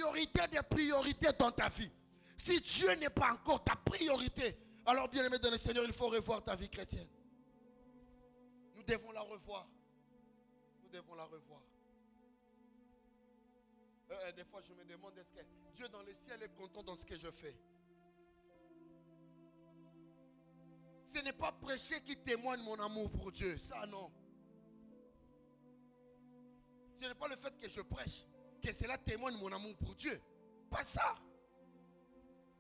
priorité des priorités dans ta vie. Si Dieu n'est pas encore ta priorité, alors bien aimé dans le Seigneur, il faut revoir ta vie chrétienne. Nous devons la revoir. Nous devons la revoir. Des fois je me demande, est-ce que Dieu dans le ciel est content dans ce que je fais? Ce n'est pas prêcher qui témoigne mon amour pour Dieu. Ça non. Ce n'est pas le fait que je prêche que cela témoigne mon amour pour Dieu. Pas ça.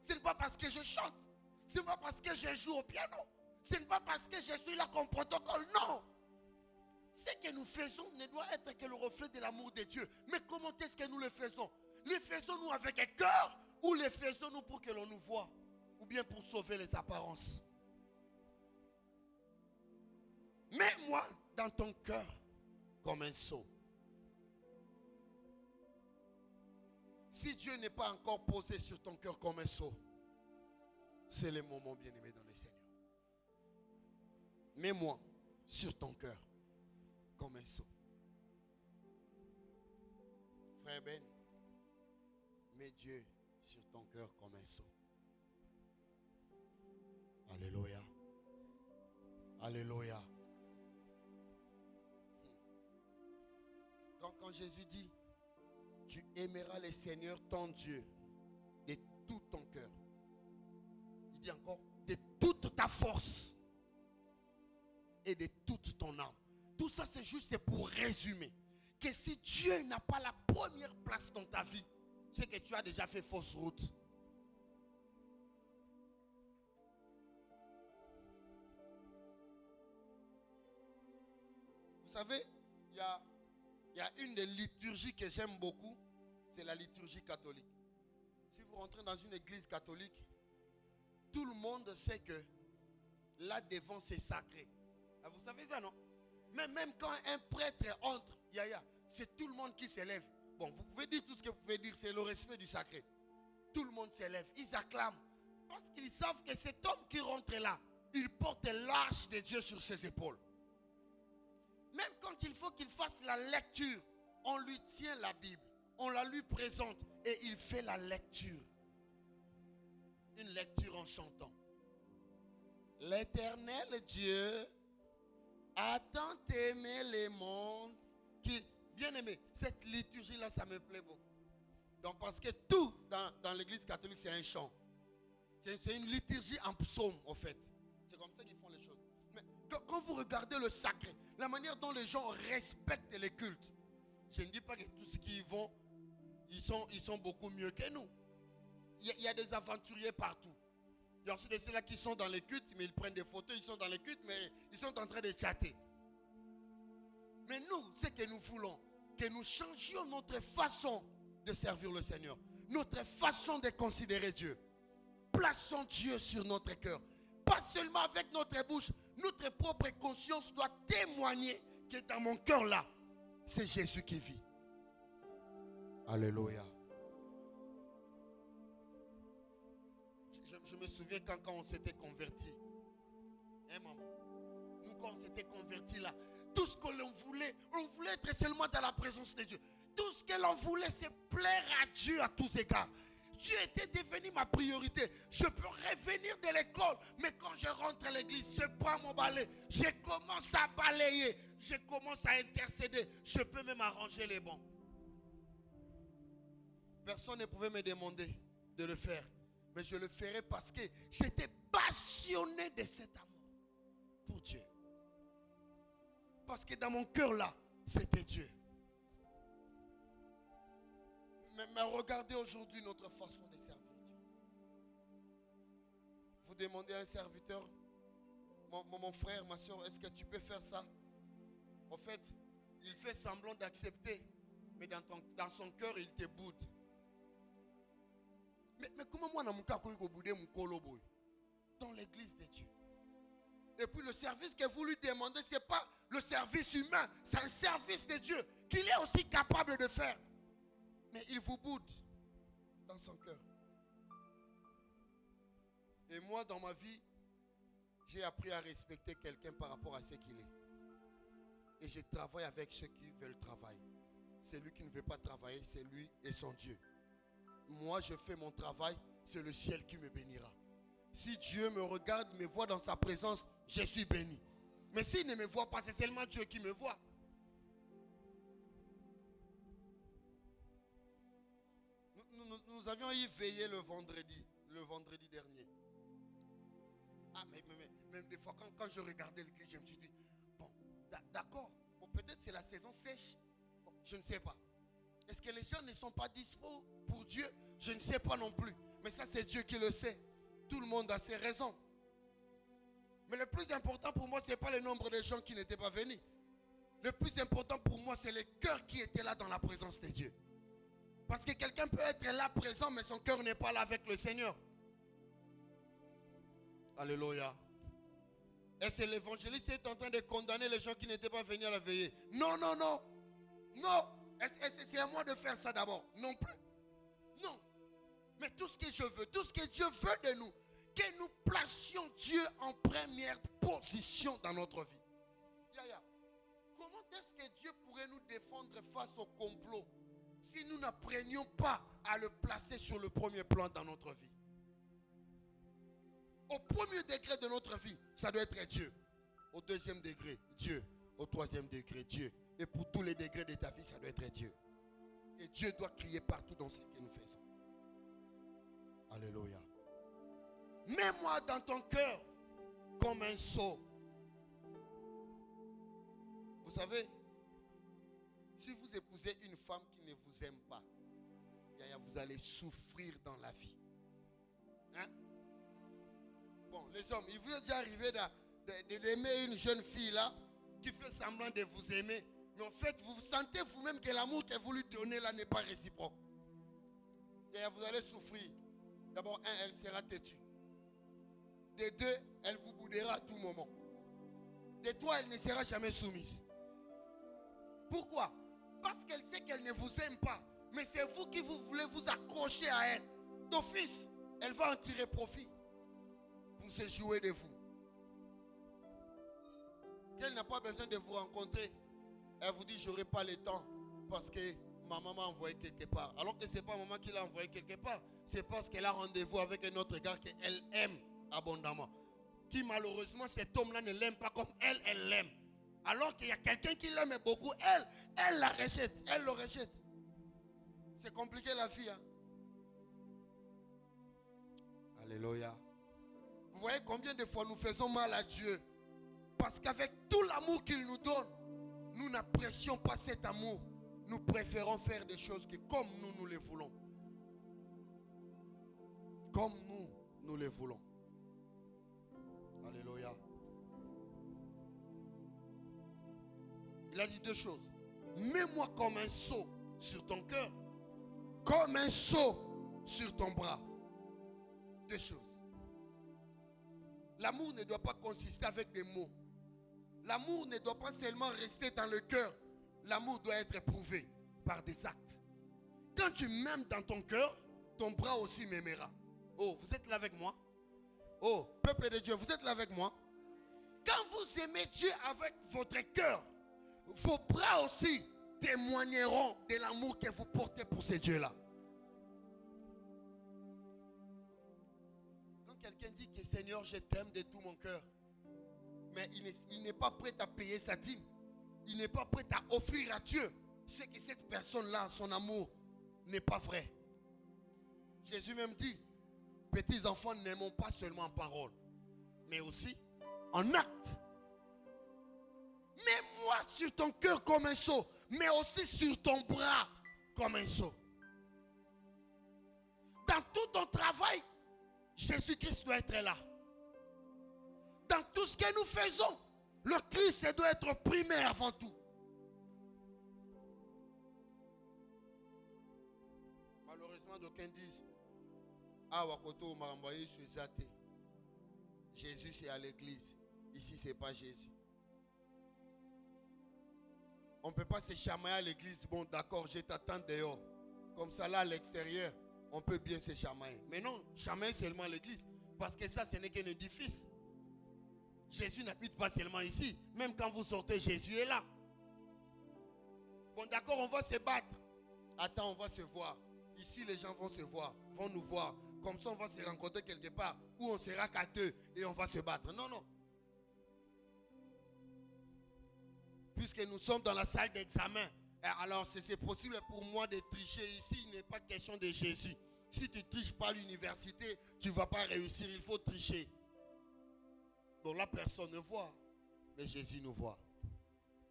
Ce n'est pas parce que je chante. Ce n'est pas parce que je joue au piano. Ce n'est pas parce que je suis là comme protocole. Non. Ce que nous faisons ne doit être que le reflet de l'amour de Dieu. Mais comment est-ce que nous le faisons? Le faisons-nous avec un cœur ou le faisons-nous pour que l'on nous voie? Ou bien pour sauver les apparences? Mets-moi dans ton cœur comme un sceau. Si Dieu n'est pas encore posé sur ton cœur comme un sceau, c'est le moment bien-aimé dans le Seigneur. Mets-moi sur ton cœur comme un sceau. Frère Ben, mets Dieu sur ton cœur comme un sceau. Alléluia. Alléluia. Quand Jésus dit, tu aimeras le Seigneur ton Dieu de tout ton cœur. Il dit encore, de toute ta force et de toute ton âme. Tout ça c'est juste pour résumer que si Dieu n'a pas la première place dans ta vie, c'est que tu as déjà fait fausse route. Vous savez, il y a une des liturgies que j'aime beaucoup, c'est la liturgie catholique. Si vous rentrez dans une église catholique, tout le monde sait que là devant c'est sacré. Ah, vous savez ça, non? Mais même quand un prêtre entre, c'est tout le monde qui s'élève. Bon, vous pouvez dire tout ce que vous pouvez dire, c'est le respect du sacré. Tout le monde s'élève, ils acclament. Parce qu'ils savent que cet homme qui rentre là, il porte l'arche de Dieu sur ses épaules. Même quand il faut qu'il fasse la lecture, on lui tient la Bible, on la lui présente et il fait la lecture. Une lecture en chantant. L'Éternel Dieu a tant aimé les mondes qu'il... Bien aimé, cette liturgie-là, ça me plaît beaucoup. Donc parce que tout dans l'église catholique, c'est un chant. C'est une liturgie en psaume, en fait. C'est comme ça qu'ils font les choses. Mais quand vous regardez le sacré, la manière dont les gens respectent les cultes, je ne dis pas que tous ceux qui y vont, ils sont beaucoup mieux que nous. Il y a des aventuriers partout. Il y a aussi de ceux-là qui sont dans les cultes, mais ils prennent des photos, ils sont dans les cultes, mais ils sont en train de chatter. Mais nous, ce que nous voulons, que nous changions notre façon de servir le Seigneur, notre façon de considérer Dieu. Plaçons Dieu sur notre cœur. Pas seulement avec notre bouche, notre propre conscience doit témoigner que dans mon cœur là, c'est Jésus qui vit. Alléluia. Je me souviens quand on s'était converti. Hein, maman? Nous, quand on s'était converti là, tout ce que l'on voulait, on voulait être seulement dans la présence de Dieu. Tout ce que l'on voulait, c'est plaire à Dieu à tous égards. Dieu était devenu ma priorité. Je peux revenir de l'école, mais quand je rentre à l'église, je prends mon balai, je commence à balayer, je commence à intercéder, je peux même arranger les bancs. Personne ne pouvait me demander de le faire, mais je le ferai parce que j'étais passionné de cet amour pour Dieu. Parce que dans mon cœur là, c'était Dieu. Mais regardez aujourd'hui notre façon de servir Dieu. Vous demandez à un serviteur, mon frère, ma soeur, est-ce que tu peux faire ça? En fait, il fait semblant d'accepter, mais dans son cœur, il te boude. Mais comment moi, dans l'église de Dieu? Et puis le service que vous lui demandez, ce n'est pas le service humain, c'est un service de Dieu qu'il est aussi capable de faire. Mais il vous boude dans son cœur. Et moi, dans ma vie, j'ai appris à respecter quelqu'un par rapport à ce qu'il est. Et je travaille avec ceux qui veulent travailler. Celui qui ne veut pas travailler, c'est lui et son Dieu. moi je fais mon travail, c'est le ciel qui me bénira. Si Dieu me regarde, me voit dans sa présence, je suis béni. Mais s'il ne me voit pas, c'est seulement Dieu qui me voit. Nous avions y veillé le vendredi dernier. Ah, mais même des fois, quand je regardais l'église, je me suis dit, bon, d'accord, bon, peut-être c'est la saison sèche. Bon, je ne sais pas. Est-ce que les gens ne sont pas dispo pour Dieu? Je ne sais pas non plus. Mais ça, c'est Dieu qui le sait. Tout le monde a ses raisons. Mais le plus important pour moi, ce n'est pas le nombre de gens qui n'étaient pas venus. Le plus important pour moi, c'est les cœurs qui étaient là dans la présence de Dieu. Parce que quelqu'un peut être là présent, mais son cœur n'est pas là avec le Seigneur. Alléluia. Est-ce que l'évangéliste est en train de condamner les gens qui n'étaient pas venus à la veillée? Non, non, non. Non. C'est à moi de faire ça d'abord? Non plus. Non. Mais tout ce que je veux, tout ce que Dieu veut de nous, que nous placions Dieu en première position dans notre vie. Yaya, comment est-ce que Dieu pourrait nous défendre face au complot si nous n'apprenions pas à le placer sur le premier plan dans notre vie? Au premier degré de notre vie, ça doit être Dieu. Au deuxième degré, Dieu. Au troisième degré, Dieu. Et pour tous les degrés de ta vie, ça doit être Dieu. Et Dieu doit crier partout dans ce que nous faisons. Alléluia. Mets-moi dans ton cœur comme un sceau. Vous savez, si vous épousez une femme qui ne vous aime pas, vous allez souffrir dans la vie. Hein? Bon, les hommes, il vous est déjà arrivé d'aimer une jeune fille là, qui fait semblant de vous aimer, mais en fait, vous sentez vous-même que l'amour que vous lui donnez là n'est pas réciproque. Et vous allez souffrir. D'abord, elle sera têtue. De deux, elle vous boudera à tout moment. De trois, elle ne sera jamais soumise. Pourquoi? Parce qu'elle sait qu'elle ne vous aime pas. Mais c'est vous qui vous voulez vous accrocher à elle. D'office, elle va en tirer profit pour se jouer de vous. Qu'elle n'a pas besoin de vous rencontrer. Elle vous dit, je n'aurai pas le temps parce que ma maman m'a envoyé quelque part. Alors que ce n'est pas maman qui l'a envoyé quelque part. C'est parce qu'elle a rendez-vous avec un autre gars qu'elle aime abondamment. Qui malheureusement, cet homme-là ne l'aime pas comme elle l'aime. Alors qu'il y a quelqu'un qui l'aime beaucoup, elle la rejette. Elle le rejette. C'est compliqué la vie. Hein? Alléluia. Vous voyez combien de fois nous faisons mal à Dieu? Parce qu'avec tout l'amour qu'il nous donne, nous n'apprécions pas cet amour. Nous préférons faire des choses que comme nous les voulons. Comme nous les voulons. Alléluia. Il a dit deux choses. Mets-moi comme un sceau sur ton cœur, comme un sceau sur ton bras. Deux choses. L'amour ne doit pas consister avec des mots. L'amour ne doit pas seulement rester dans le cœur. L'amour doit être éprouvé par des actes. Quand tu m'aimes dans ton cœur, ton bras aussi m'aimera. Oh, vous êtes là avec moi? Oh, peuple de Dieu, vous êtes là avec moi? Quand vous aimez Dieu avec votre cœur, vos bras aussi témoigneront de l'amour que vous portez pour ce Dieu-là. Quand quelqu'un dit que Seigneur, je t'aime de tout mon cœur, mais il n'est pas prêt à payer sa dîme, il n'est pas prêt à offrir à Dieu, c'est que cette personne-là, son amour n'est pas vrai. Jésus même dit, petits enfants, n'aimons pas seulement en parole, mais aussi en acte. Mets-moi sur ton cœur comme un sceau, mais aussi sur ton bras comme un sceau. Dans tout ton travail, Jésus-Christ doit être là. Dans tout ce que nous faisons, le Christ doit être primé avant tout. Malheureusement, d'aucuns disent, ah, Wakoto m'a envoyé sur Zate. Jésus, c'est à l'église. Ici, ce n'est pas Jésus. On ne peut pas se chamailler à l'église. Bon, d'accord, je t'attends dehors. Comme ça, là, à l'extérieur, on peut bien se chamailler. Mais non, chamailler seulement à l'église. Parce que ça, ce n'est qu'un édifice. Jésus n'habite pas seulement ici. Même quand vous sortez, Jésus est là. Bon, d'accord, on va se battre. Attends, on va se voir. Ici, les gens vont se voir, vont nous voir. Comme ça, on va se rencontrer quelque part où on sera qu'à deux et on va se battre. Non, non. Puisque nous sommes dans la salle d'examen, alors c'est possible pour moi de tricher. Ici, il n'est pas question de Jésus. Si tu ne triches pas à l'université, tu ne vas pas réussir. Il faut tricher. Donc là, personne ne voit. Mais Jésus nous voit.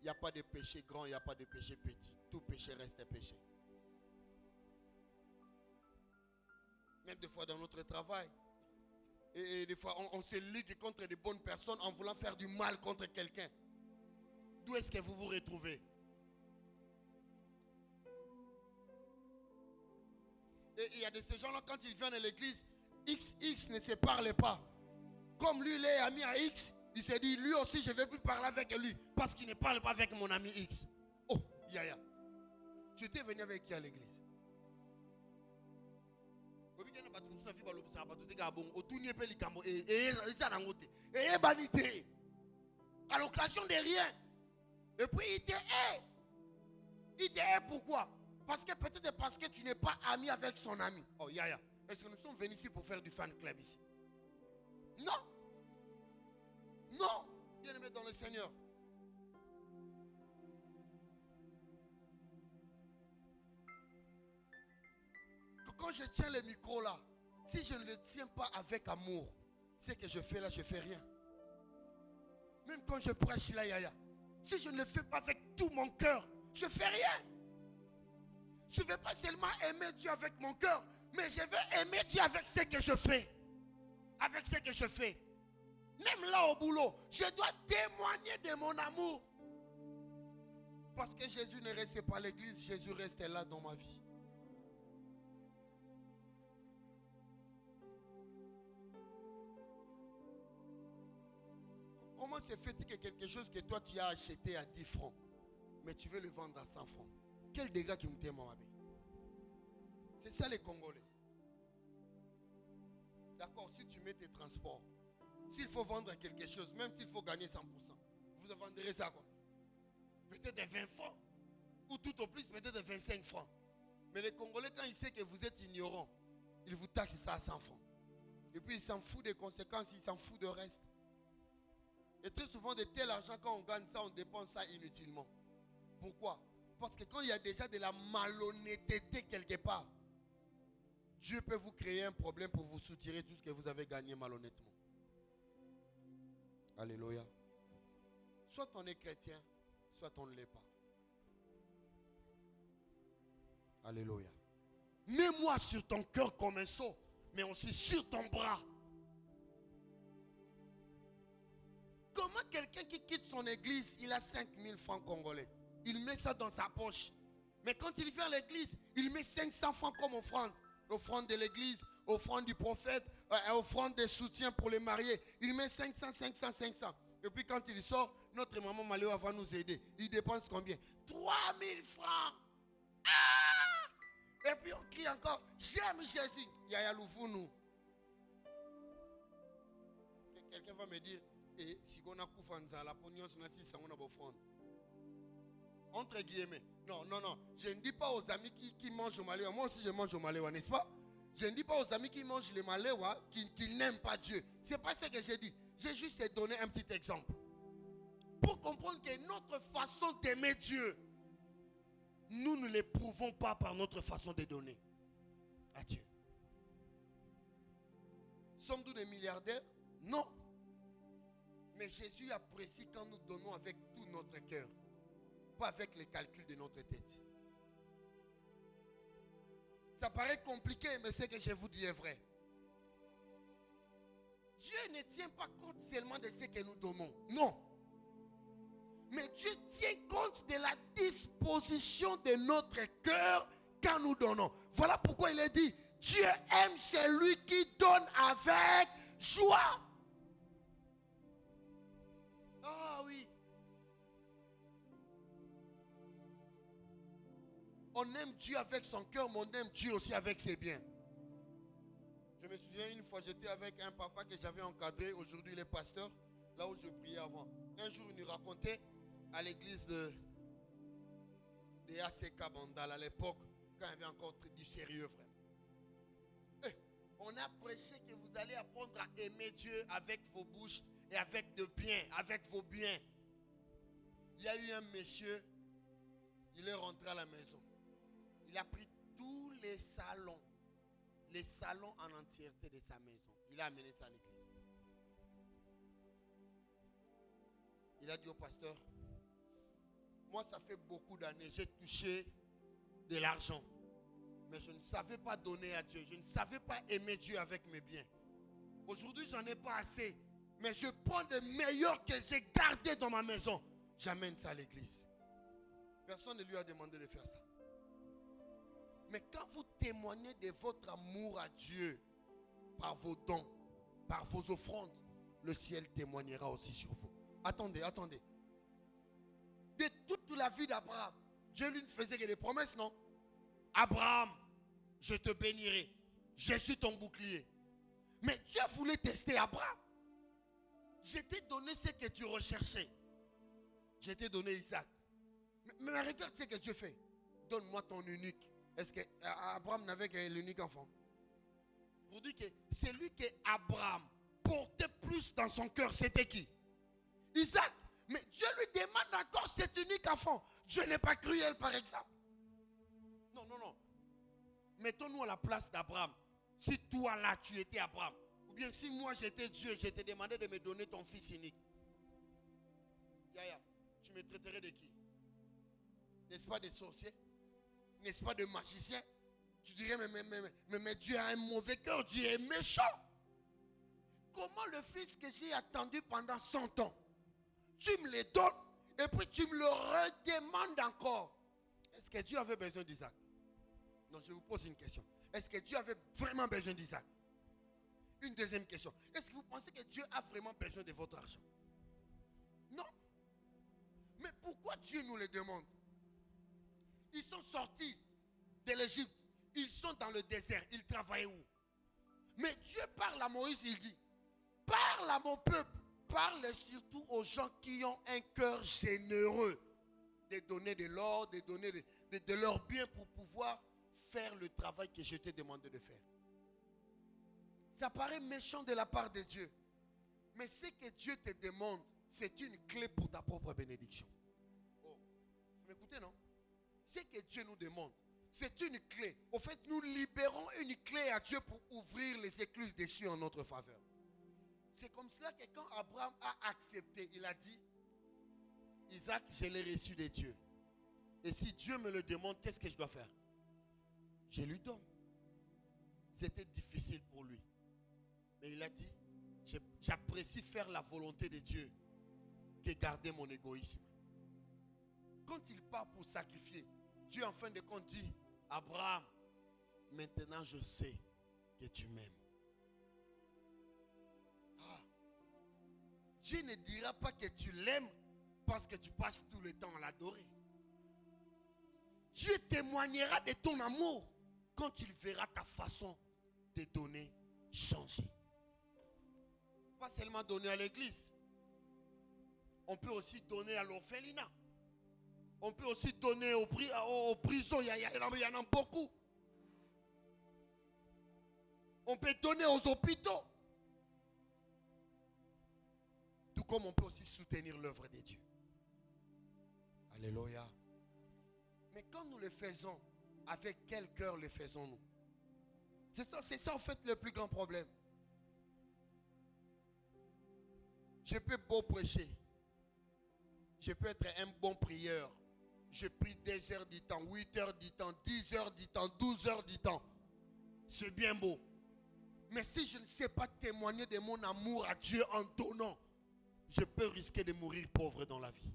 Il n'y a pas de péché grand, il n'y a pas de péché petit. Tout péché reste péché. Même des fois dans notre travail. Et des fois, on se ligue contre de bonnes personnes en voulant faire du mal contre quelqu'un. D'où est-ce que vous vous retrouvez? Et il y a de ces gens-là, quand ils viennent à l'église, X ne se parle pas. Comme lui, il est ami à X, il s'est dit, lui aussi, je ne vais plus parler avec lui. Parce qu'il ne parle pas avec mon ami X. Oh, Yaya. Tu étais venu avec qui à l'église? À l'occasion de rien. Et puis il te hait. Il te hait pourquoi? Parce que peut-être parce que tu n'es pas ami avec son ami. Oh Yaya, est-ce que nous sommes venus ici pour faire du fan club ici? Non. Non. Bien aimé dans le Seigneur. Quand je tiens le micro là, si je ne le tiens pas avec amour, ce que je fais là, je ne fais rien. Même quand je prêche là, Yaya, si je ne le fais pas avec tout mon cœur, je ne fais rien. Je ne vais pas seulement aimer Dieu avec mon cœur, mais je vais aimer Dieu avec ce que je fais. Avec ce que je fais. Même là au boulot, je dois témoigner de mon amour. Parce que Jésus ne restait pas à l'église, Jésus restait là dans ma vie. Comment se fait-il que quelque chose que toi tu as acheté à 10 francs, mais tu veux le vendre à 100 francs? Quel dégât qui me t'aime, mon ami? C'est ça les Congolais. D'accord, si tu mets tes transports, s'il faut vendre quelque chose, même s'il faut gagner 100%, vous vendrez ça quoi? Peut-être de 20 francs. Ou tout au plus, peut-être de 25 francs. Mais les Congolais, quand ils savent que vous êtes ignorant, ils vous taxent ça à 100 francs. Et puis ils s'en foutent des conséquences, ils s'en foutent de reste. Et très souvent, de tel argent, quand on gagne ça, on dépense ça inutilement. Pourquoi? Parce que quand il y a déjà de la malhonnêteté quelque part, Dieu peut vous créer un problème pour vous soutirer tout ce que vous avez gagné malhonnêtement. Alléluia. Soit on est chrétien, soit on ne l'est pas. Alléluia. Mets-moi sur ton cœur comme un seau, mais aussi sur ton bras. Comment quelqu'un qui quitte son église, il a 5000 francs congolais. Il met ça dans sa poche. Mais quand il vient à l'église, il met 500 francs comme offrande. Offrande de l'église, offrande du prophète, offrande de soutien pour les mariés. Il met 500. Et puis quand il sort, notre maman Maléo va nous aider. Il dépense combien? 3000 francs. Ah! Et puis on crie encore, j'aime Jésus. Yaya Loufounou. Quelqu'un va me dire, et si on a koufanza la pognon on a 600 on a offrande. Entre guillemets. Non. Je ne dis pas aux amis qui mangent au Maléwa. Moi aussi je mange au Maléwa, n'est-ce pas? Je ne dis pas aux amis qui mangent le Maléwa qui n'aiment pas Dieu. Ce n'est pas ce que j'ai dit. J'ai juste donné un petit exemple. Pour comprendre que notre façon d'aimer Dieu, nous ne l'éprouvons pas par notre façon de donner à Dieu. Sommes-nous des milliardaires? Non. Mais Jésus apprécie quand nous donnons avec tout notre cœur. Pas avec les calculs de notre tête. Ça paraît compliqué, mais ce que je vous dis est vrai. Dieu ne tient pas compte seulement de ce que nous donnons. Non. Mais Dieu tient compte de la disposition de notre cœur quand nous donnons. Voilà pourquoi il est dit, Dieu aime celui qui donne avec joie. Ah oui. On aime Dieu avec son cœur, mais on aime Dieu aussi avec ses biens. Je me souviens une fois, j'étais avec un papa que j'avais encadré. Aujourd'hui, il est pasteur, là où je priais avant. Un jour, il nous racontait à l'église de ACK Bandal, à l'époque, quand il y avait encore du sérieux, frère. On a prêché que vous allez apprendre à aimer Dieu avec vos bouches et avec de bien, avec vos biens. Il y a eu un monsieur, il est rentré à la maison. Il a pris tous les salons en entièreté de sa maison. Il a amené ça à l'église. Il a dit au pasteur, moi ça fait beaucoup d'années, j'ai touché de l'argent. Mais je ne savais pas donner à Dieu. Je ne savais pas aimer Dieu avec mes biens. Aujourd'hui, j'en ai pas assez. Mais je prends le meilleur que j'ai gardé dans ma maison. J'amène ça à l'église. Personne ne lui a demandé de faire ça. Mais quand vous témoignez de votre amour à Dieu, par vos dons, par vos offrandes, le ciel témoignera aussi sur vous. Attendez. De toute la vie d'Abraham, Dieu lui ne faisait que des promesses, non? Abraham, je te bénirai. Je suis ton bouclier. Mais Dieu voulait tester Abraham. Je t'ai donné ce que tu recherchais. Je t'ai donné Isaac. Mais regarde ce que Dieu fait. Donne-moi ton unique. Est-ce qu'Abraham n'avait que l'unique enfant? Je vous dis que celui que Abraham portait plus dans son cœur, c'était qui? Isaac. Mais Dieu lui demande encore cet unique enfant. Dieu n'est pas cruel, par exemple. Non. Mettons-nous à la place d'Abraham. Si toi là, tu étais Abraham, ou bien si moi j'étais Dieu, je t'ai demandé de me donner ton fils unique. Yaya, tu me traiterais de qui? N'est-ce pas des sorciers? N'est-ce pas de magiciens? Tu dirais, mais Dieu a un mauvais cœur, Dieu est méchant. Comment le fils que j'ai attendu pendant 100 ans, tu me le donnes et puis tu me le redemandes encore? Est-ce que Dieu avait besoin d'Isaac? Non, je vous pose une question. Est-ce que Dieu avait vraiment besoin d'Isaac? Une deuxième question. Est-ce que vous pensez que Dieu a vraiment besoin de votre argent? Non. Mais pourquoi Dieu nous le demande? Ils sont sortis de l'Égypte. Ils sont dans le désert. Ils travaillaient où? Mais Dieu parle à Moïse, il dit, parle à mon peuple. Parle surtout aux gens qui ont un cœur généreux. De donner de l'or, de donner de leurs biens pour pouvoir faire le travail que je t'ai demandé de faire. Ça paraît méchant de la part de Dieu. Mais ce que Dieu te demande, c'est une clé pour ta propre bénédiction. Oh, vous m'écoutez, non? Ce que Dieu nous demande, c'est une clé. Au fait, nous libérons une clé à Dieu pour ouvrir les écluses des cieux en notre faveur. C'est comme cela que quand Abraham a accepté, il a dit, Isaac, je l'ai reçu de Dieu. Et si Dieu me le demande, qu'est-ce que je dois faire? Je lui donne. C'était difficile pour lui. Mais il a dit, j'apprécie faire la volonté de Dieu que garder mon égoïsme. Quand il part pour sacrifier, Dieu en fin de compte dit, Abraham, maintenant je sais que tu m'aimes. Dieu ne dira pas que tu l'aimes parce que tu passes tout le temps à l'adorer. Dieu témoignera de ton amour quand il verra ta façon de donner changer. Pas seulement donner à l'église. On peut aussi donner à l'orphelinat. On peut aussi donner aux prisons. Il y en a beaucoup. On peut donner aux hôpitaux. Tout comme on peut aussi soutenir l'œuvre de Dieu. Alléluia. Mais quand nous le faisons, avec quel cœur le faisons-nous? C'est ça en fait le plus grand problème. Je peux beau prêcher. Je peux être un bon prieur. Je prie 2 heures du temps, 8 heures du temps, 10 heures du temps, 12 heures du temps. C'est bien beau. Mais si je ne sais pas témoigner de mon amour à Dieu en donnant, je peux risquer de mourir pauvre dans la vie.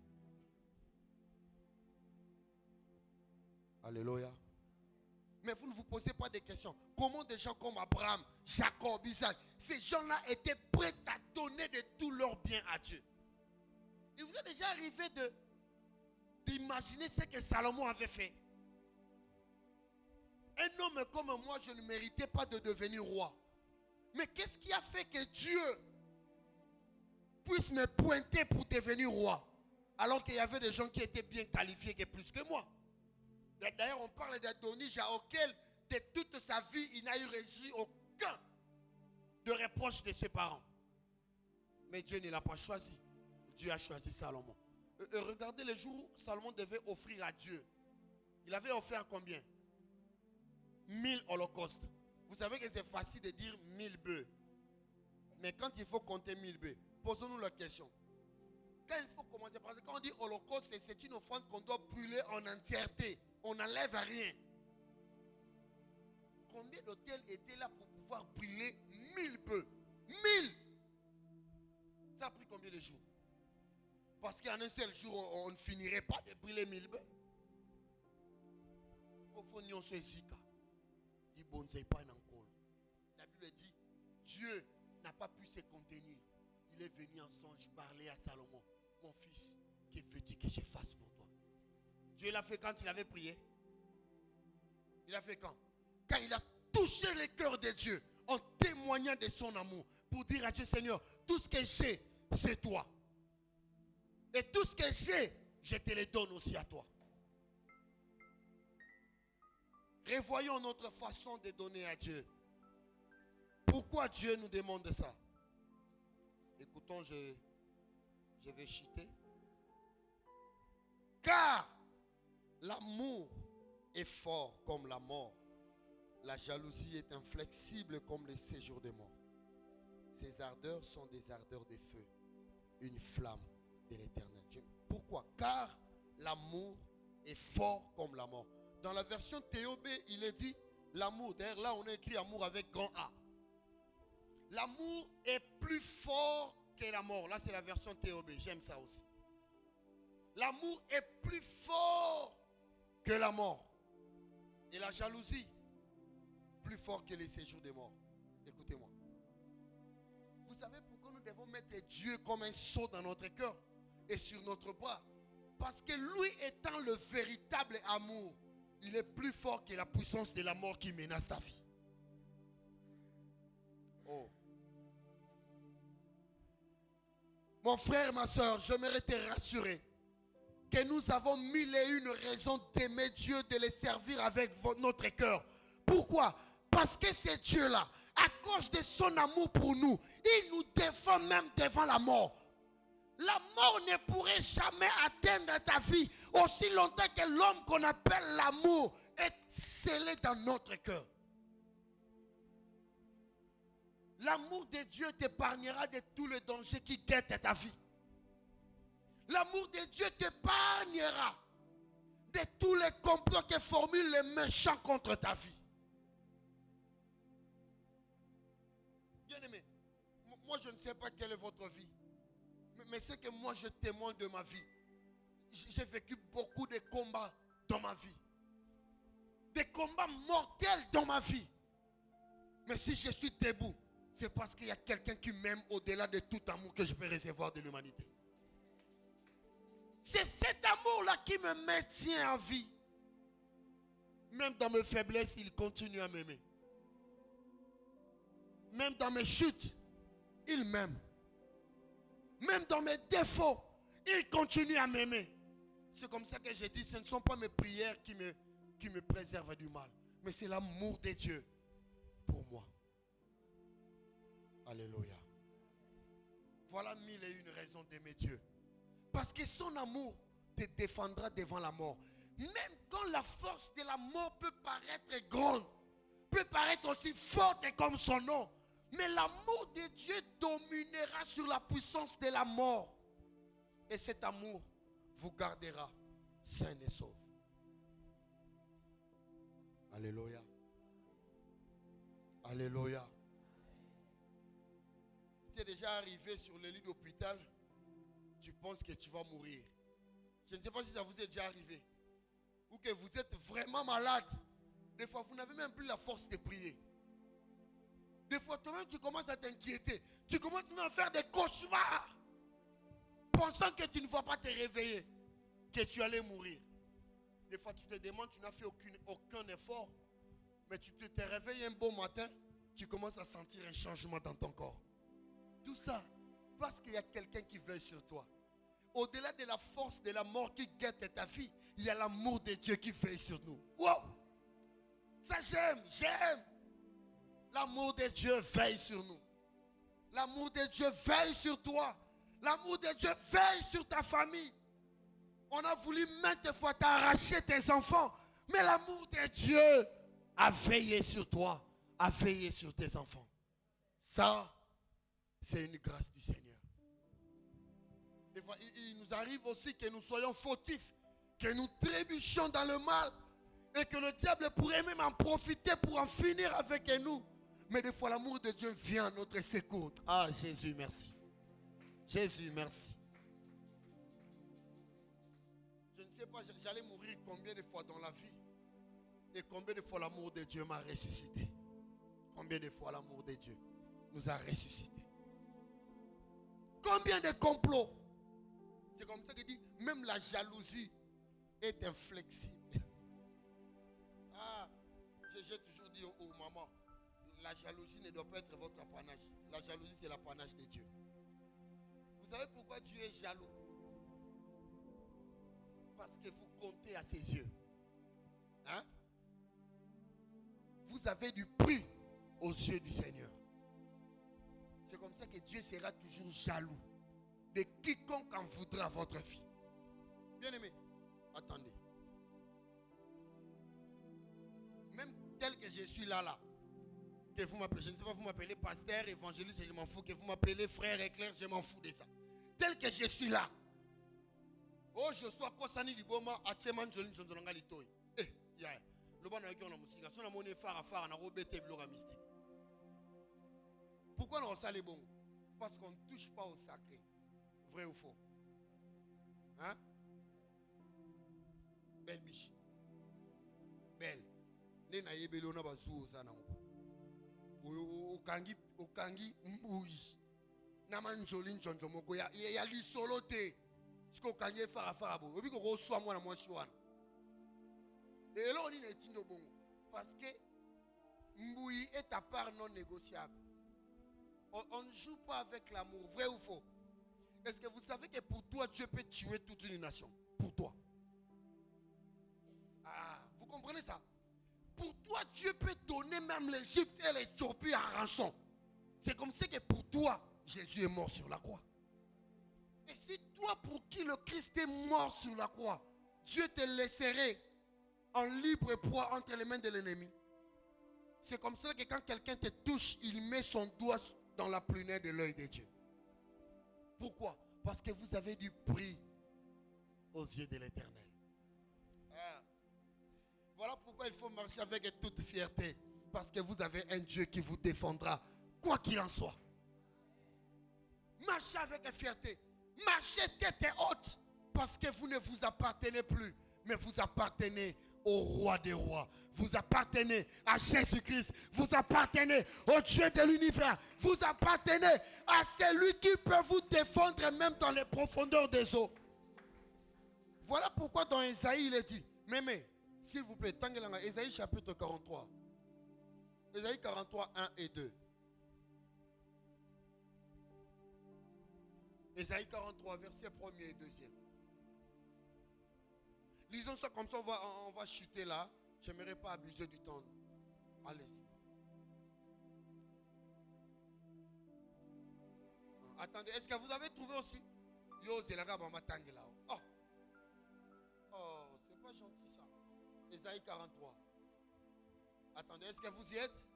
Alléluia. Mais vous ne vous posez pas de questions. Comment des gens comme Abraham, Jacob, Isaac, ces gens-là étaient prêts à donner de tout leur bien à Dieu? Il vous est déjà arrivé d'imaginer ce que Salomon avait fait? Un homme comme moi, je ne méritais pas de devenir roi. Mais qu'est-ce qui a fait que Dieu puisse me pointer pour devenir roi, alors qu'il y avait des gens qui étaient bien qualifiés que plus que moi? D'ailleurs, on parle d'Adonijah auquel, de toute sa vie, il n'a eu reçu aucun de reproche de ses parents. Mais Dieu ne l'a pas choisi. Dieu a choisi Salomon. Regardez le jour où Salomon devait offrir à Dieu. Il avait offert combien? 1000 holocaustes. Vous savez que c'est facile de dire 1000 bœufs. Mais quand il faut compter 1000 bœufs, posons-nous la question. Quand il faut commencer, parce que quand on dit holocauste, c'est une offrande qu'on doit brûler en entièreté. On n'enlève rien. Combien d'hôtels étaient là pour pouvoir brûler 1000 bœufs? 1000! Ça a pris combien de jours? Parce qu'en un seul jour, on ne finirait pas de brûler 1000 bœufs. La Bible dit, Dieu n'a pas pu se contenir. Il est venu en songe parler à Salomon. Mon fils, que veux-tu que je fasse pour toi? Dieu l'a fait quand il avait prié. Il a fait quand? Quand il a touché le cœur de Dieu en témoignant de son amour pour dire à Dieu, Seigneur, tout ce que j'ai, c'est toi. Et tout ce que j'ai, je te le donne aussi à toi. Revoyons notre façon de donner à Dieu. Pourquoi Dieu nous demande ça? Écoutons, je vais chuter. Car l'amour est fort comme la mort. La jalousie est inflexible comme les séjours de mort. Ces ardeurs sont des ardeurs de feu, une flamme de l'éternel. Pourquoi? Car l'amour est fort comme la mort. Dans la version TOB, il est dit l'amour. D'ailleurs, là, on a écrit amour avec grand A. L'amour est plus fort que la mort. Là, c'est la version TOB. J'aime ça aussi. L'amour est plus fort que la mort. Et la jalousie, plus fort que les séjours des morts. Écoutez-moi. Vous savez pourquoi nous devons mettre Dieu comme un sceau dans notre cœur et sur notre bras? Parce que lui étant le véritable amour, il est plus fort que la puissance de la mort qui menace ta vie. Oh. Mon frère, ma soeur, j'aimerais te rassurer que nous avons 1001 raisons d'aimer Dieu, de le servir avec notre cœur. Pourquoi? Parce que c'est Dieu-là, à cause de son amour pour nous, il nous défend même devant la mort. La mort ne pourrait jamais atteindre ta vie aussi longtemps que l'homme qu'on appelle l'amour est scellé dans notre cœur. L'amour de Dieu t'épargnera de tous les dangers qui guettent ta vie. L'amour de Dieu t'épargnera de tous les complots que formulent les méchants contre ta vie. Bien aimé, moi je ne sais pas quelle est votre vie. Mais c'est que moi je témoigne de ma vie. J'ai vécu beaucoup de combats dans ma vie. Des combats mortels dans ma vie. Mais si je suis debout, c'est parce qu'il y a quelqu'un qui m'aime au-delà de tout amour que je peux recevoir de l'humanité. C'est cet amour-là qui me maintient en vie. Même dans mes faiblesses, il continue à m'aimer. Même dans mes chutes, il m'aime. Même dans mes défauts, il continue à m'aimer. C'est comme ça que j'ai dit, ce ne sont pas mes prières qui me préservent du mal, mais c'est l'amour de Dieu pour moi. Alléluia. Voilà 1001 raisons d'aimer Dieu. Parce que son amour te défendra devant la mort. Même quand la force de la mort peut paraître grande, peut paraître aussi forte comme son nom, mais l'amour de Dieu dominera sur la puissance de la mort. Et cet amour vous gardera sain et sauf. Alléluia. Alléluia. Si tu es déjà arrivé sur le lit d'hôpital, tu penses que tu vas mourir. Je ne sais pas si ça vous est déjà arrivé. Ou que vous êtes vraiment malade. Des fois, vous n'avez même plus la force de prier. Des fois, toi-même, tu commences à t'inquiéter. Tu commences même à faire des cauchemars. Pensant que tu ne vas pas te réveiller. Que tu allais mourir. Des fois, tu te demandes, tu n'as fait aucun effort. Mais tu te réveilles un beau matin. Tu commences à sentir un changement dans ton corps. Tout ça, parce qu'il y a quelqu'un qui veille sur toi. au-delà de la force de la mort qui guette ta vie, il y a l'amour de Dieu qui veille sur nous. Wow! Ça j'aime. L'amour de Dieu veille sur nous. L'amour de Dieu veille sur toi. L'amour de Dieu veille sur ta famille. On a voulu maintes fois t'arracher tes enfants, mais l'amour de Dieu a veillé sur toi, a veillé sur tes enfants. Ça, c'est une grâce du Seigneur. Des fois, il nous arrive aussi que nous soyons fautifs, que nous trébuchions dans le mal et que le diable pourrait même en profiter pour en finir avec nous. Mais des fois, l'amour de Dieu vient à notre secours. Ah, Jésus, merci. Jésus, merci. Je ne sais pas, j'allais mourir combien de fois dans la vie et combien de fois l'amour de Dieu m'a ressuscité. Combien de fois l'amour de Dieu nous a ressuscité. Combien de complots. C'est comme ça qu'il dit, même la jalousie est inflexible. Ah, j'ai toujours dit aux mamans, la jalousie ne doit pas être votre apanage. La jalousie, c'est l'apanage de Dieu. Vous savez pourquoi Dieu est jaloux? Parce que vous comptez à ses yeux. Hein? Vous avez du prix aux yeux du Seigneur. C'est comme ça que Dieu sera toujours jaloux de quiconque en voudra votre vie. Bien aimé, attendez. Même tel que je suis là, que vous m'appelez, je ne sais pas, vous m'appelez pasteur, évangéliste, je m'en fous, que vous m'appelez frère éclair, je m'en fous de ça. Tel que je suis là. Oh, je suis à Kosani Liboma, à Tcheman Jolin Jonzonanga Litoy. Eh, ya. Le bon avec on a musique. Si on a mon phare, on a rebêté le mystique. Pourquoi on a les bons? Parce qu'on ne touche pas au sacré. Vrai ou faux? Hein? Belle biche. Belle. Nena yebele on a bazou osana. Okangi mbouyi. Naman Jolin Jonzomoko ya li solote. Ce qu'on gagne farafara bon. Obi ko reçoit moi na moi chouane. Et là on dit netindo bon parce que mbouyi est ta part non négociable. On ne joue pas avec l'amour, vrai ou faux? Est-ce que vous savez que pour toi Dieu peut tuer toute une nation? Pour toi. Ah, vous comprenez ça? Pour toi Dieu peut donner même l'Égypte et l'Éthiopie à rançon. C'est comme ça que pour toi Jésus est mort sur la croix. Et si toi pour qui le Christ est mort sur la croix, Dieu te laisserait en libre proie entre les mains de l'ennemi. C'est comme ça que quand quelqu'un te touche, il met son doigt dans la prunelle de l'œil de Dieu. Pourquoi? Parce que vous avez du prix aux yeux de l'Éternel. Ah. Voilà pourquoi il faut marcher avec toute fierté. Parce que vous avez un Dieu qui vous défendra, quoi qu'il en soit. Marchez avec fierté. Marchez tête haute. Parce que vous ne vous appartenez plus, mais vous appartenez au roi des rois. Vous appartenez à Jésus-Christ. Vous appartenez au Dieu de l'univers. Vous appartenez à celui qui peut vous défendre même dans les profondeurs des eaux. Voilà pourquoi dans Ésaïe il est dit, Mémé, s'il vous plaît, Tangelanga, Ésaïe chapitre 43. Ésaïe 43, 1 et 2. Ésaïe 43, verset 1er et 2e. Lisons ça comme ça, on va chuter là. Je n'aimerais pas abuser du temps. Allez-y. Attendez, est-ce que vous avez trouvé aussi? Yo, c'est la gabamba tangela. Oh, c'est pas gentil ça. Ésaïe 43. Attendez, est-ce que vous y êtes?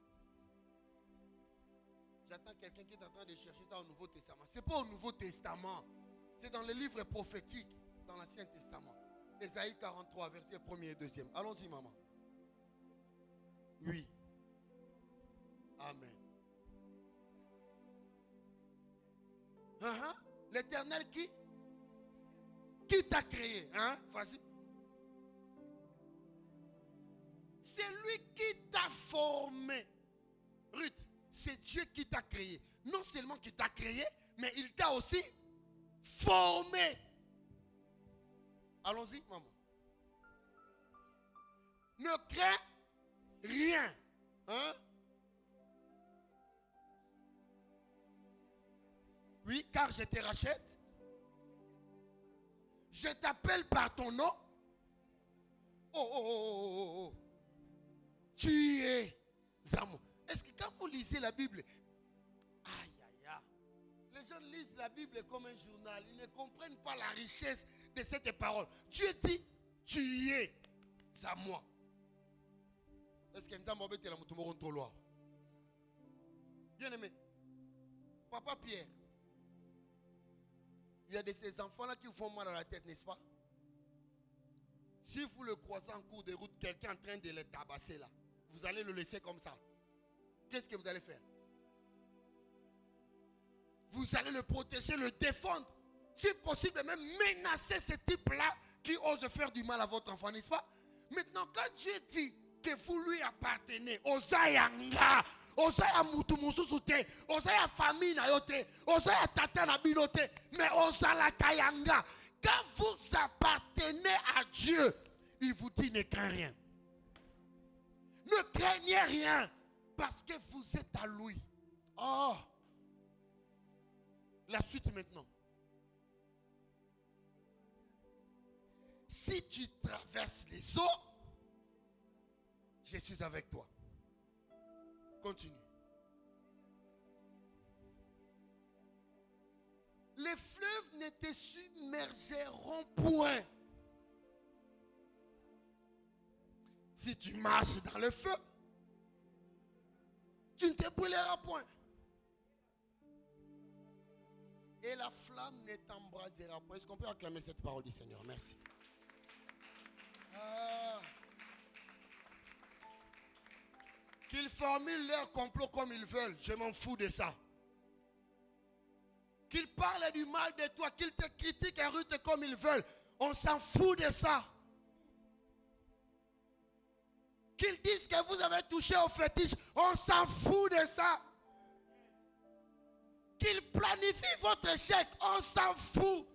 J'attends quelqu'un qui est en train de chercher ça au Nouveau Testament. Ce n'est pas au Nouveau Testament. C'est dans les livres prophétiques, dans l'Ancien Testament. Ésaïe 43, verset 1er et 2e. Allons-y, maman. Oui. Amen. L'Éternel qui t'a créé. Hein? Vas-y. C'est lui qui t'a formé. Ruth, c'est Dieu qui t'a créé. Non seulement qui t'a créé, mais il t'a aussi formé. Allons-y, maman. Ne crains rien. Hein? Oui, car je te rachète. Je t'appelle par ton nom. Oh. Tu es à moi. Est-ce que quand vous lisez la Bible, les gens lisent la Bible comme un journal. Ils ne comprennent pas la richesse de cette parole. Dieu dit, tu es à moi. Est-ce que nous avons été la moutoumouron toloa? Bien aimé, Papa Pierre, il y a de ces enfants-là qui vous font mal à la tête, n'est-ce pas? Si vous le croisez en cours de route, quelqu'un en train de le tabasser là, vous allez le laisser comme ça. Qu'est-ce que vous allez faire? Vous allez le protéger, le défendre. Si possible, même menacer ce type-là qui ose faire du mal à votre enfant, n'est-ce pas? Maintenant, quand Dieu dit que vous lui appartenez, Osayanga, Osaya Mutumususute, Osaya famille nayote, Osaya tata nabinote, mais Osala Kayanga, quand vous appartenez à Dieu, il vous dit ne crains rien. Ne craignez rien, parce que vous êtes à lui. Oh! La suite maintenant. Si tu traverses les eaux, je suis avec toi. Continue. Les fleuves ne te submergeront point. Si tu marches dans le feu, tu ne te brûleras point. Et la flamme ne t'embrasera point. Est-ce qu'on peut acclamer cette parole du Seigneur? Merci. Qu'ils formulent leur complot comme ils veulent, je m'en fous de ça. Qu'ils parlent du mal de toi, qu'ils te critiquent et rutent comme ils veulent, on s'en fout de ça. Qu'ils disent que vous avez touché au fétiche, on s'en fout de ça. Qu'ils planifient votre échec, on s'en fout.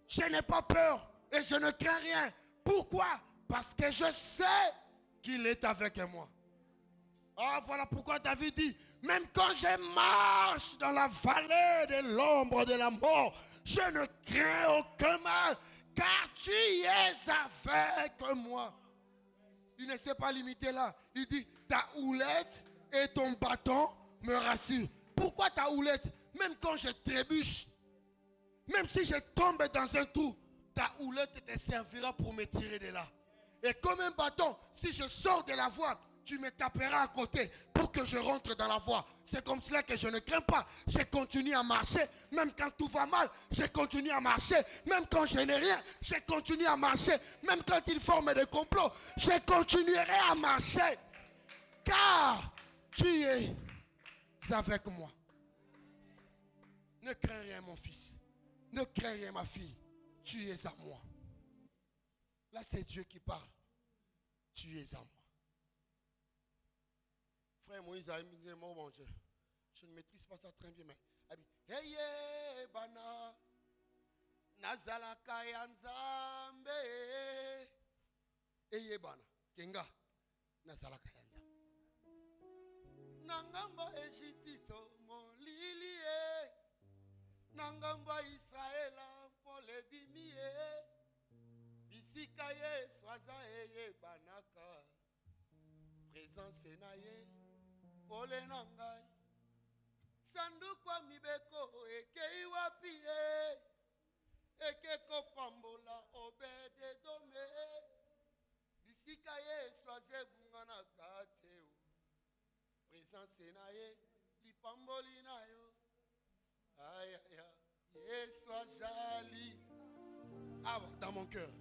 Je n'ai pas peur et je ne crains rien. Pourquoi? Parce que je sais qu'il est avec moi. Ah, voilà pourquoi David dit, même quand je marche dans la vallée de l'ombre de la mort, je ne crains aucun mal, car tu es avec moi. Il ne s'est pas limité là. Il dit, ta houlette et ton bâton me rassurent. Pourquoi ta houlette? Même quand je trébuche, même si je tombe dans un trou, ta houlette te servira pour me tirer de là. Et comme un bâton, si je sors de la voie, tu me taperas à côté pour que je rentre dans la voie. C'est comme cela que je ne crains pas. Je continue à marcher. Même quand tout va mal, je continue à marcher. Même quand je n'ai rien, je continue à marcher. Même quand ils forment des complots, je continuerai à marcher. Car tu es avec moi. Ne crains rien, mon fils. Ne crains rien, ma fille. Tu es à moi. Là, c'est Dieu qui parle. Tu es à moi. Frère Moïse a dit, bon, je ne maîtrise pas ça très bien, mais hey, bana, nazalaka yanzambe, hey, bana, kenga, nazalaka yanzambe. Nangamba Egypto, mon lilie, nangamba Israëla, pole bimie, bisika ye, swaza ye, banaka, présence naye. Ole nangai sandukwa mibeko ekei wapi ekeko pambola obede dome bisika Yesu azebungana kateo présence naye lipamboli nayo aya Yesu ajali dans mon cœur.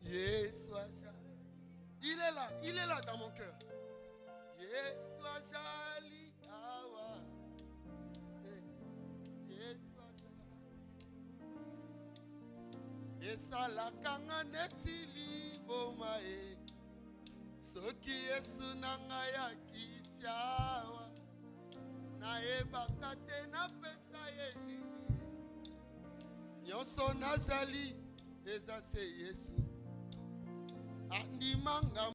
Yesu ajali. Il est là dans mon cœur. Yesu ajali awa. Yesu ajali. Esala kanga netili boma e. Soki Yesu nanga ya kitiawa. Na ebakate na pesa ye nini. Nyonso nazali eza se Yesu. Andi manga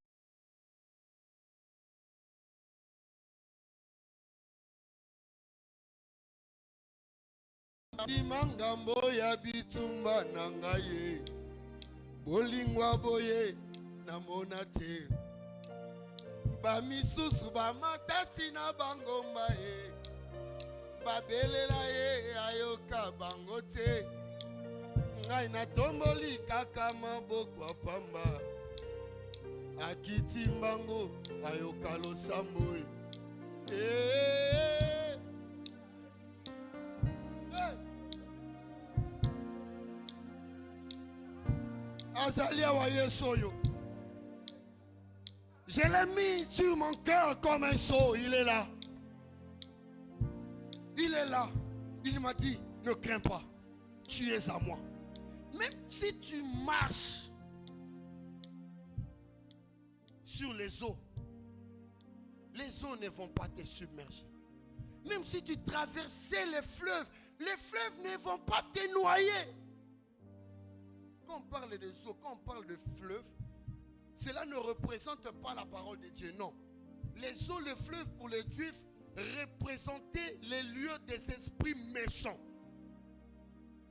Andi mangambo ya bitumba nangaye. Bolingwa boye na monate. Ba misusu ba matati na bangomba ye. Ba belela ye ayoka bangote. Ngai na tomboli kaka maboko pamba. Akiti mbango ayoka losambo ye. Azalia wa Yesoyo. Je l'ai mis sur mon cœur comme un sceau. Il est là. Il est là. Il m'a dit, ne crains pas. Tu es à moi. Même si tu marches sur les eaux ne vont pas te submerger. Même si tu traversais les fleuves ne vont pas te noyer. Quand on parle des eaux, quand on parle de fleuves, cela ne représente pas la parole de Dieu, non. Les eaux, les fleuves pour les Juifs représentaient les lieux des esprits méchants.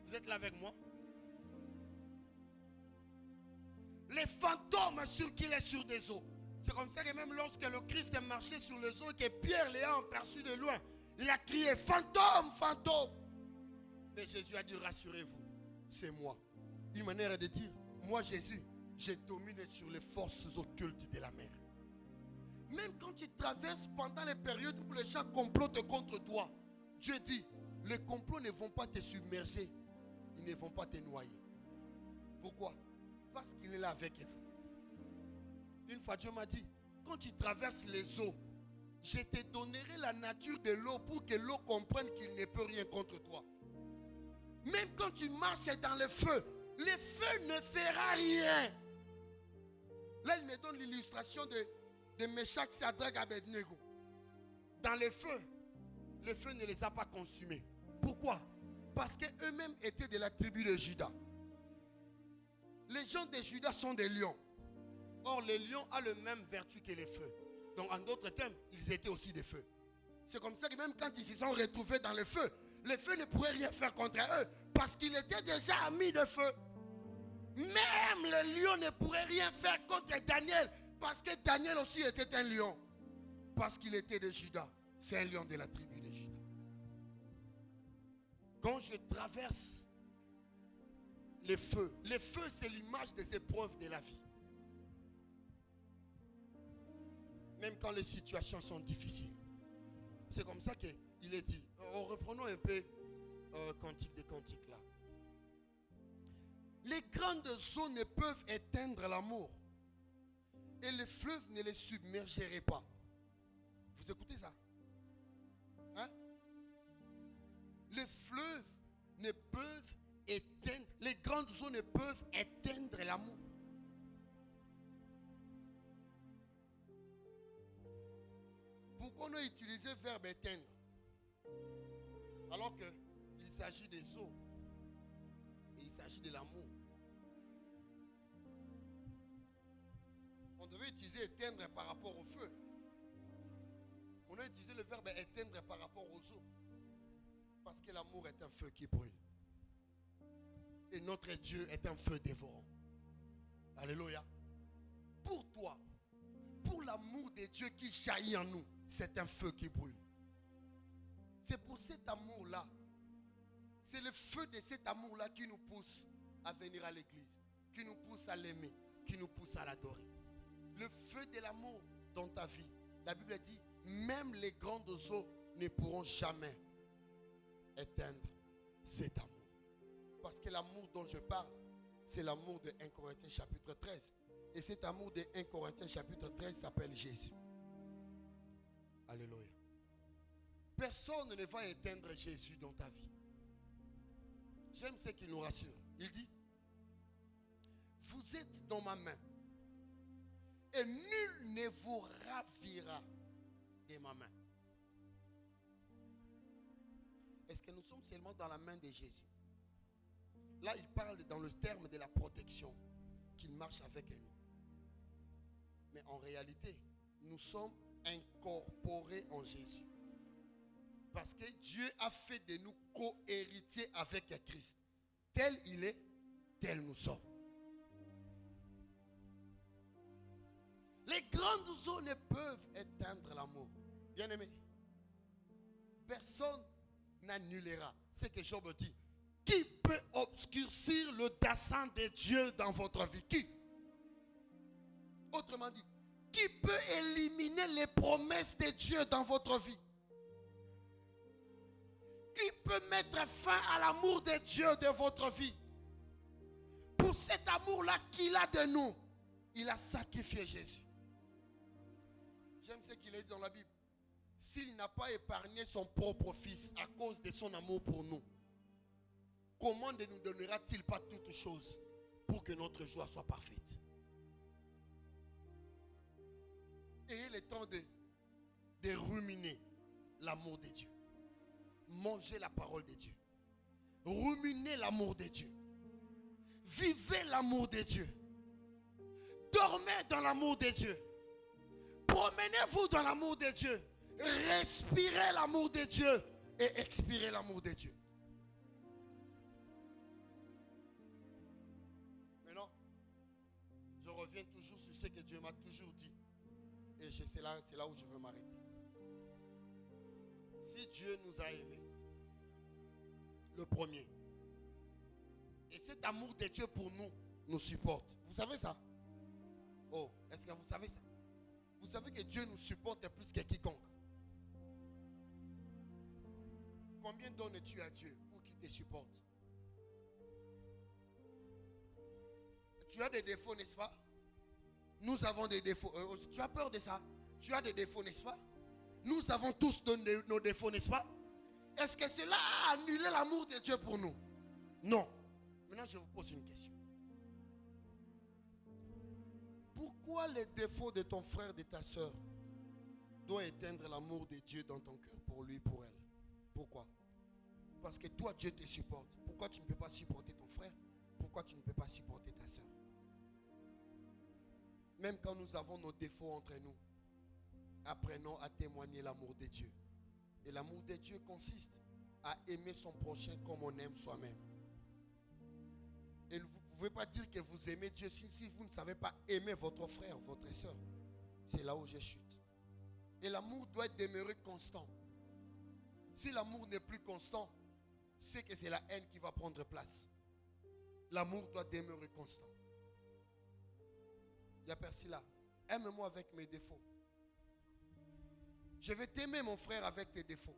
Vous êtes là avec moi? Les fantômes circulaient sur des eaux. C'est comme ça que même lorsque le Christ est marché sur les eaux et que Pierre les a aperçus de loin, il a crié, fantôme, fantôme. Mais Jésus a dit, rassurez-vous, c'est moi. Une manière de dire, moi Jésus, j'ai dominé sur les forces occultes de la mer. Même quand tu traverses pendant les périodes où les gens complotent contre toi, Dieu dit, les complots ne vont pas te submerger, ils ne vont pas te noyer. Pourquoi? Parce qu'il est là avec vous. Une fois Dieu m'a dit, quand tu traverses les eaux, je te donnerai la nature de l'eau pour que l'eau comprenne qu'il ne peut rien contre toi. Même quand tu marches dans le feu ne fera rien. Là, il me donne l'illustration de Meshach, Shadrach, Abednego. Dans le feu ne les a pas consumés. Pourquoi? Parce qu'eux-mêmes étaient de la tribu de Juda. Les gens de Juda sont des lions. Or, les lions ont le même vertu que les feux. Donc, en d'autres termes, ils étaient aussi des feux. C'est comme ça que même quand ils se sont retrouvés dans le feu ne pourraient rien faire contre eux. Parce qu'ils étaient déjà amis de feu. Même les lions ne pourraient rien faire contre Daniel. Parce que Daniel aussi était un lion. Parce qu'il était de Juda. C'est un lion de la tribu de Juda. Quand je traverse les feux c'est l'image des épreuves de la vie. Même quand les situations sont difficiles. C'est comme ça qu'il est dit. Reprenons un peu Cantique des Cantiques là. Les grandes eaux ne peuvent éteindre l'amour. Et les fleuves ne les submergeraient pas. Vous écoutez ça? Hein? Les fleuves ne peuvent éteindre, les grandes eaux ne peuvent éteindre l'amour. Pourquoi on a utilisé le verbe éteindre? Alors qu'il s'agit des eaux. Et il s'agit de l'amour. On devait utiliser éteindre par rapport au feu. On a utilisé le verbe éteindre par rapport aux eaux. Parce que l'amour est un feu qui brûle. Et notre Dieu est un feu dévorant. Alléluia. Pour toi, pour l'amour de Dieu qui jaillit en nous, c'est un feu qui brûle. C'est pour cet amour-là. C'est le feu de cet amour-là qui nous pousse à venir à l'église. Qui nous pousse à l'aimer. Qui nous pousse à l'adorer. Le feu de l'amour dans ta vie. La Bible dit, même les grandes eaux ne pourront jamais éteindre cet amour. Parce que l'amour dont je parle, c'est l'amour de 1 Corinthiens chapitre 13. Et cet amour de 1 Corinthiens chapitre 13 s'appelle Jésus. Alléluia. Personne ne va éteindre Jésus dans ta vie. J'aime ce qu'il nous rassure. Il dit, vous êtes dans ma main. Et nul ne vous ravira de ma main. Est-ce que nous sommes seulement dans la main de Jésus? Là, il parle dans le terme de la protection, qu'il marche avec nous. Mais en réalité, nous sommes incorporés en Jésus. Parce que Dieu a fait de nous co-héritiers avec Christ. Tel il est, tel nous sommes. Les grandes eaux ne peuvent éteindre l'amour. Bien-aimé, personne n'annulera ce que Job dit. Qui peut obscurcir le dessein de Dieu dans votre vie? Qui? Autrement dit, qui peut éliminer les promesses de Dieu dans votre vie? Qui peut mettre fin à l'amour de Dieu de votre vie? Pour cet amour-là qu'il a de nous, il a sacrifié Jésus. J'aime ce qu'il est dit dans la Bible. S'il n'a pas épargné son propre fils à cause de son amour pour nous, comment ne nous donnera-t-il pas toutes choses pour que notre joie soit parfaite? Ayez le temps de ruminer l'amour de Dieu. Mangez la parole de Dieu. Ruminez l'amour de Dieu. Vivez l'amour de Dieu. Dormez dans l'amour de Dieu. Promenez-vous dans l'amour de Dieu. Respirez l'amour de Dieu et expirez l'amour de Dieu. Maintenant, je reviens toujours sur ce que Dieu m'a toujours dit. Et c'est là où je veux m'arrêter. Si Dieu nous a aimés, le premier, et cet amour de Dieu pour nous, nous supporte. Vous savez ça? Oh, est-ce que vous savez ça? Vous savez que Dieu nous supporte plus que quiconque. Combien donnes-tu à Dieu pour qu'il te supporte? Tu as des défauts, n'est-ce pas? Nous avons des défauts. Tu as peur de ça? Tu as des défauts, n'est-ce pas? Nous avons tous nos défauts, n'est-ce pas? Est-ce que cela a annulé l'amour de Dieu pour nous? Non. Maintenant, je vous pose une question. Pourquoi les défauts de ton frère, de ta soeur, doivent éteindre l'amour de Dieu dans ton cœur pour lui, pour elle? Pourquoi? Parce que toi, Dieu te supporte. Pourquoi tu ne peux pas supporter ton frère? Pourquoi tu ne peux pas supporter ta soeur? Même quand nous avons nos défauts entre nous, apprenons à témoigner l'amour de Dieu. Et l'amour de Dieu consiste à aimer son prochain comme on aime soi-même. Et vous ne pouvez pas dire que vous aimez Dieu si vous ne savez pas aimer votre frère, votre soeur. C'est là où je chute. Et l'amour doit demeurer constant. Si l'amour n'est plus constant, c'est que c'est la haine qui va prendre place. L'amour doit demeurer constant. Il y a personne là. Aime-moi avec mes défauts. Je vais t'aimer, mon frère, avec tes défauts.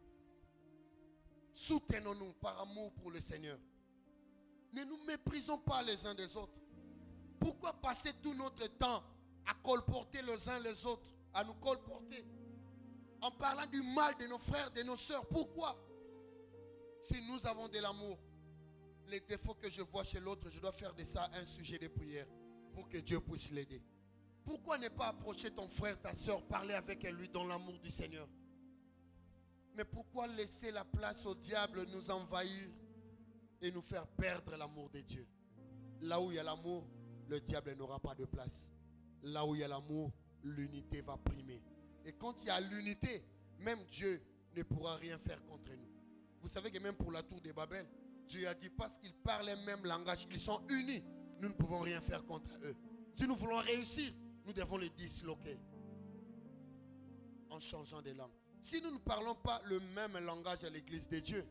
Soutenons-nous par amour pour le Seigneur. Ne nous méprisons pas les uns des autres. Pourquoi passer tout notre temps à colporter les uns les autres, à nous colporter, en parlant du mal de nos frères, de nos sœurs? Pourquoi? Si nous avons de l'amour, les défauts que je vois chez l'autre, je dois faire de ça un sujet de prière pour que Dieu puisse l'aider. Pourquoi ne pas approcher ton frère, ta soeur, parler avec lui dans l'amour du Seigneur? Mais pourquoi laisser la place au diable nous envahir et nous faire perdre l'amour de Dieu? Là où il y a l'amour, le diable n'aura pas de place. Là où il y a l'amour, l'unité va primer. Et quand il y a l'unité, même Dieu ne pourra rien faire contre nous. Vous savez que même pour la tour de Babel, Dieu a dit parce qu'ils parlent le même langage, ils sont unis, nous ne pouvons rien faire contre eux. Si nous voulons réussir, nous devons les disloquer en changeant de langue. Si nous ne parlons pas le même langage à l'église de Dieu,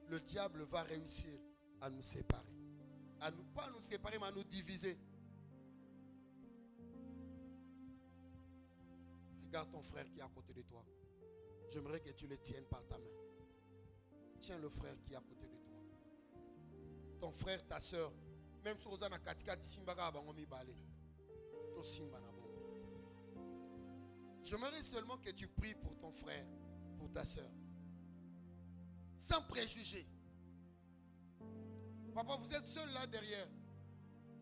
le diable va réussir à nous séparer. Pas à nous séparer, mais à nous diviser. Regarde ton frère qui est à côté de toi. J'aimerais que tu le tiennes par ta main. Tiens le frère qui est à côté de toi. Ton frère, ta soeur, même si vous avez un katika de Simbaga, Bangomi Balé. J'aimerais seulement que tu pries pour ton frère, pour ta soeur. Sans préjugés. Papa, vous êtes seul là derrière.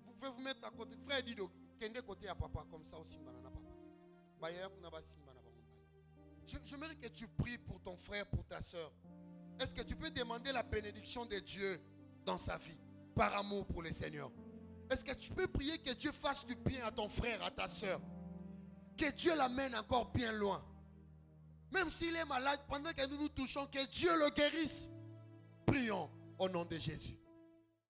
Vous pouvez vous mettre à côté. Frère dit de côté à papa, comme ça aussi, papa. J'aimerais que tu pries pour ton frère, pour ta soeur. Est-ce que tu peux demander la bénédiction de Dieu dans sa vie, par amour pour le Seigneur? Est-ce que tu peux prier que Dieu fasse du bien à ton frère, à ta soeur? Que Dieu l'amène encore bien loin. Même s'il est malade, pendant que nous nous touchons, que Dieu le guérisse. Prions au nom de Jésus.